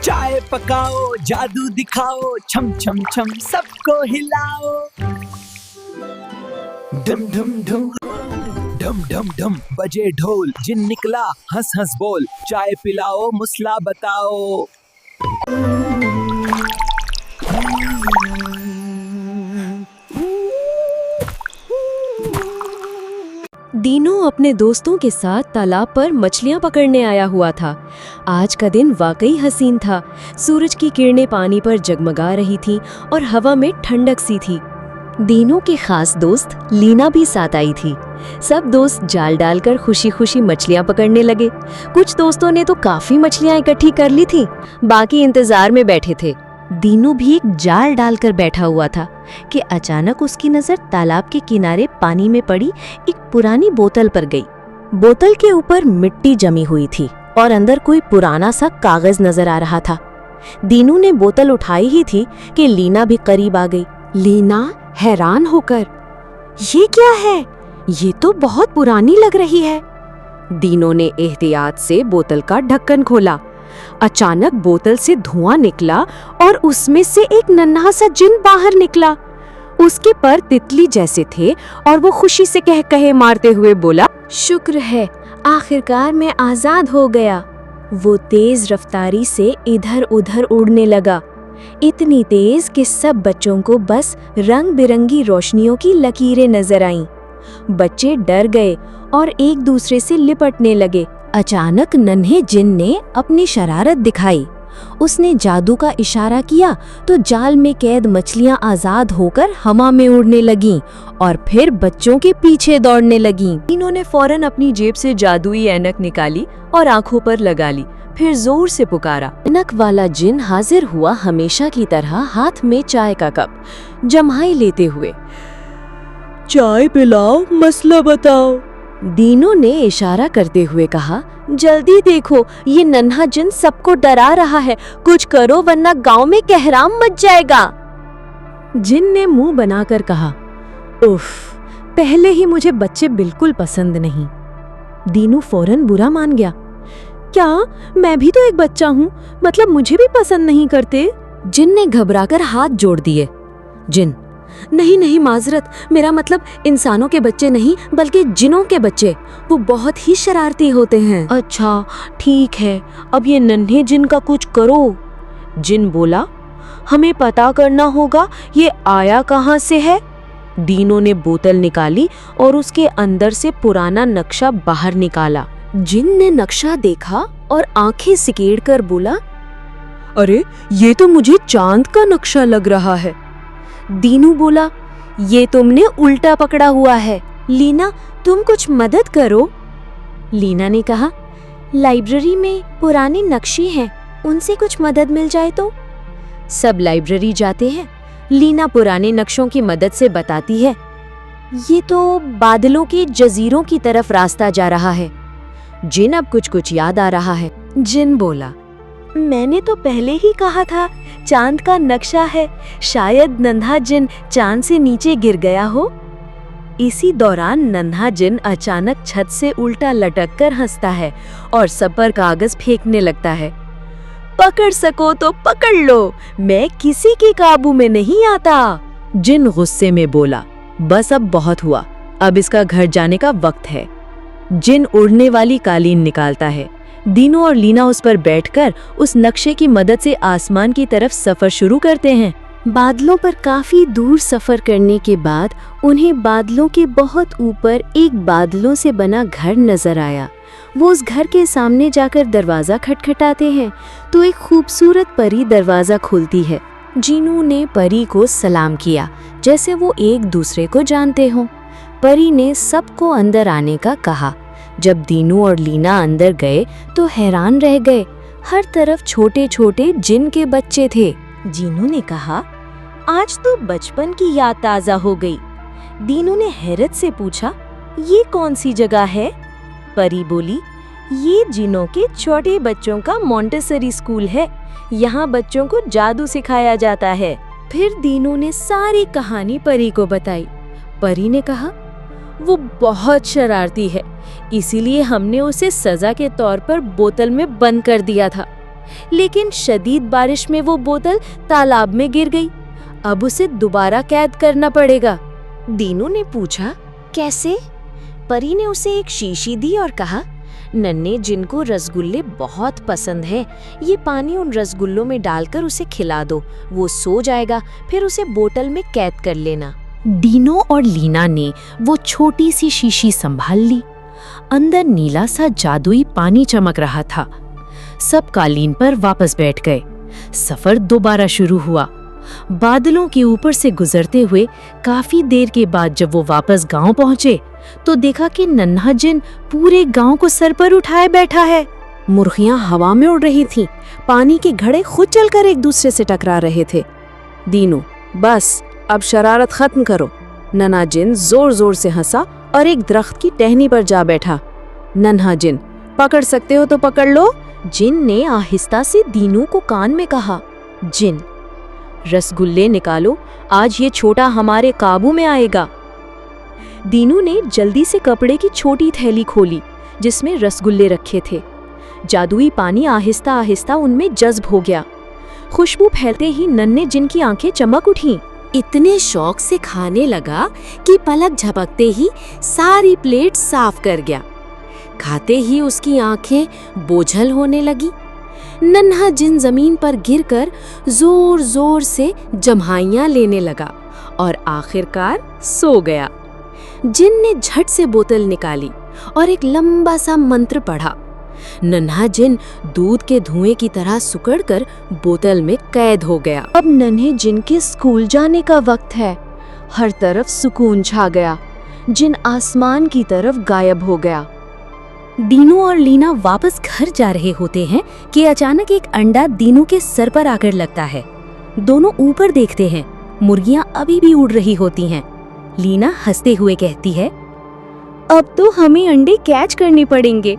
चाय पकाओ, जादू दिखाओ, छम छम छम सबको हिलाओ। डम डम डम डम डम डम बजे ढोल, जिन निकला हंस हंस बोल, चाय पिलाओ मुस्ला बताओ। दीनू अपने दोस्तों के साथ तालाब पर मछलियां पकड़ने आया हुआ था। आज का दिन वाकई हसीन था। सूरज की किरणें पानी पर जगमगा रही थीं और हवा में ठंडक सी थी। दीनू के खास दोस्त लीना भी साथ आई थी। सब दोस्त जाल डालकर खुशी खुशी मछलियां पकड़ने लगे। कुछ दोस्तों ने तो काफी मछलियां इकट्ठी कर ली थी, बाकी इंतजार में बैठे थे। दीनू भी एक जाल डालकर बैठा हुआ था कि अचानक उसकी नजर तालाब के किनारे पानी में पड़ी एक पुरानी बोतल पर गई। बोतल के ऊपर मिट्टी जमी हुई थी और अंदर कोई पुराना सा कागज नजर आ रहा था। दीनू ने बोतल उठाई ही थी कि लीना भी करीब आ गई। लीना हैरान होकर, ये क्या है? ये तो बहुत पुरानी लग रही है। दीनू ने एहतियात से बोतल का ढक्कन खोला। अचानक बोतल से धुआं निकला और उसमें से एक नन्हा सा जिन बाहर निकला। उसके पर तितली जैसे थे और वो खुशी से कह कहे मारते हुए बोला, शुक्र है, आखिरकार मैं आजाद हो गया। वो तेज रफ्तारी से इधर उधर उड़ने लगा, इतनी तेज कि सब बच्चों को बस रंग बिरंगी रोशनियों की लकीरें नजर आईं। बच्चे डर गए और एक दूसरे से लिपटने लगे। अचानक नन्हे जिन ने अपनी शरारत दिखाई। उसने जादू का इशारा किया तो जाल में कैद मछलियां आजाद होकर हवा में उड़ने लगीं और फिर बच्चों के पीछे दौड़ने लगीं। इन्होंने फौरन अपनी जेब से जादुई ऐनक निकाली और आंखों पर लगा ली, फिर जोर से पुकारा। ऐनक वाला जिन हाजिर हुआ हमेशा की तरह, हाथ में चाय का कप जमाई लेते हुए। चाय पिलाओ, मसला बताओ, दीनू ने इशारा करते हुए कहा। जल्दी देखो, ये नन्हा जिन सबको डरा रहा है, कुछ करो वरना गांव में कहराम मच जाएगा। जिन ने मुंह बनाकर कहा, उफ, पहले ही मुझे बच्चे बिल्कुल पसंद नहीं। दीनू फौरन बुरा मान गया। क्या मैं भी तो एक बच्चा हूँ, मतलब मुझे भी पसंद नहीं करते? जिन ने घबराकर हाथ जोड़ दिए। जिन, नहीं नहीं, माजरत, मेरा मतलब इंसानों के बच्चे नहीं बल्कि जिनों के बच्चे, वो बहुत ही शरारती होते हैं। अच्छा ठीक है, अब ये नन्हे जिन का कुछ करो। जिन बोला, हमें पता करना होगा ये आया कहाँ से है। दीनू ने बोतल निकाली और उसके अंदर से पुराना नक्शा बाहर निकाला। जिन ने नक्शा देखा और आंखें सिकेड़ कर बोला, अरे ये तो मुझे चांद का नक्शा लग रहा है। दीनू बोला, ये तुमने उल्टा पकड़ा हुआ है। लीना, तुम कुछ मदद करो। लीना ने कहा, लाइब्रेरी में पुराने नक्शे हैं, उनसे कुछ मदद मिल जाए तो। सब लाइब्रेरी जाते हैं। लीना पुराने नक्शों की मदद से बताती है, ये तो बादलों के जजीरों की तरफ रास्ता जा रहा है। जिन अब कुछ कुछ याद आ रहा है। जिन बोला, मैंने तो पहले ही कहा था चांद का नक्शा है, शायद नन्हा जिन चांद से नीचे गिर गया हो। इसी दौरान नन्हा जिन अचानक छत से उल्टा लटक कर हंसता है और सब पर कागज फेंकने लगता है। पकड़ सको तो पकड़ लो, मैं किसी के काबू में नहीं आता। जिन गुस्से में बोला, बस अब बहुत हुआ, अब इसका घर जाने का वक्त है। जिन उड़ने वाली कालीन निकालता है। दीनू और लीना उस पर बैठकर उस नक्शे की मदद से आसमान की तरफ सफर शुरू करते हैं। बादलों पर काफी दूर सफर करने के बाद उन्हें बादलों के बहुत ऊपर एक बादलों से बना घर नजर आया। वो उस घर के सामने जाकर दरवाजा खटखटाते हैं तो एक खूबसूरत परी दरवाजा खोलती है। जीनू ने परी को सलाम किया जैसे वो एक दूसरे को जानते हों। परी ने सबको अंदर आने का कहा। जब दीनू और लीना अंदर गए तो हैरान रह गए, हर तरफ छोटे छोटे जिन के बच्चे थे। जीनू ने कहा, आज तो बचपन की याद ताजा हो गई। दीनू ने हैरत से पूछा, ये कौन सी जगह है? परी बोली, ये जिनों के छोटे बच्चों का मॉन्टेसरी स्कूल है, यहाँ बच्चों को जादू सिखाया जाता है। फिर दीनू ने सारी कहानी परी को बताई। परी ने कहा, वो बहुत शरारती है, इसीलिए हमने उसे सजा के तौर पर बोतल में बंद कर दिया था। लेकिन शदीद बारिश में वो बोतल तालाब में गिर गई। अब उसे दोबारा कैद करना पड़ेगा। दीनू ने पूछा, कैसे? परी ने उसे एक शीशी दी और कहा, नन्हे जिन को रसगुल्ले बहुत पसंद है, ये पानी उन रसगुल्लों में डालकर उसे खिला दो, वो सो जाएगा, फिर उसे बोतल में कैद कर लेना। दीनू और लीना ने वो छोटी सी शीशी संभाल ली। अंदर नीला सा जादुई पानी चमक रहा था। सब कालीन पर वापस बैठ गए। सफर दोबारा शुरू हुआ। बादलों के ऊपर से गुजरते हुए काफी देर के बाद जब वो वापस गांव पहुंचे तो देखा कि नन्हा जिन पूरे गांव को सर पर उठाए बैठा है। मुर्गियां हवा में उड़ रही थीं, पानी के घड़े खुद चलकर एक दूसरे से टकरा रहे थे। दीनू, बस अब शरारत खत्म करो। नन्हा जिन जोर जोर से हंसा और एक दरख्त की टहनी पर जा बैठा। नन्हा जिन, पकड़ सकते हो तो पकड़ लो। जिन ने आहिस्ता से दीनू को कान में कहा। जिन, रसगुल्ले निकालो, आज ये छोटा हमारे काबू में आएगा। दीनू ने जल्दी से कपड़े की छोटी थैली खोली जिसमें रसगुल्ले रखे थे। जादुई पानी आहिस्ता आहिस्ता उनमें जज्ब हो गया। खुशबू फैलते ही नन्हे जिन की आंखें चमक उठीं। इतने शौक से खाने लगा कि पलक झपकते ही सारी प्लेट साफ कर गया। खाते ही उसकी आंखें बोझल होने लगी। नन्हा जिन जमीन पर गिरकर जोर जोर से जम्हाइयां लेने लगा और आखिरकार सो गया। जिन ने झट से बोतल निकाली और एक लंबा सा मंत्र पढ़ा। नन्हा जिन दूध के धुएं की तरह सिकुड़कर बोतल में कैद हो गया। अब नन्हे जिन के स्कूल जाने का वक्त है। हर तरफ सुकून छा गया। जिन आसमान की तरफ गायब हो गया। दीनू और लीना वापस घर जा रहे होते हैं कि अचानक एक अंडा दीनू के सर पर आकर लगता है। दोनों ऊपर देखते हैं। मुर्गियां अभी भी उड़ रही होती हैं। लीना हंसते हुए कहती है, अब तो हमें अंडे कैच करने पड़ेंगे।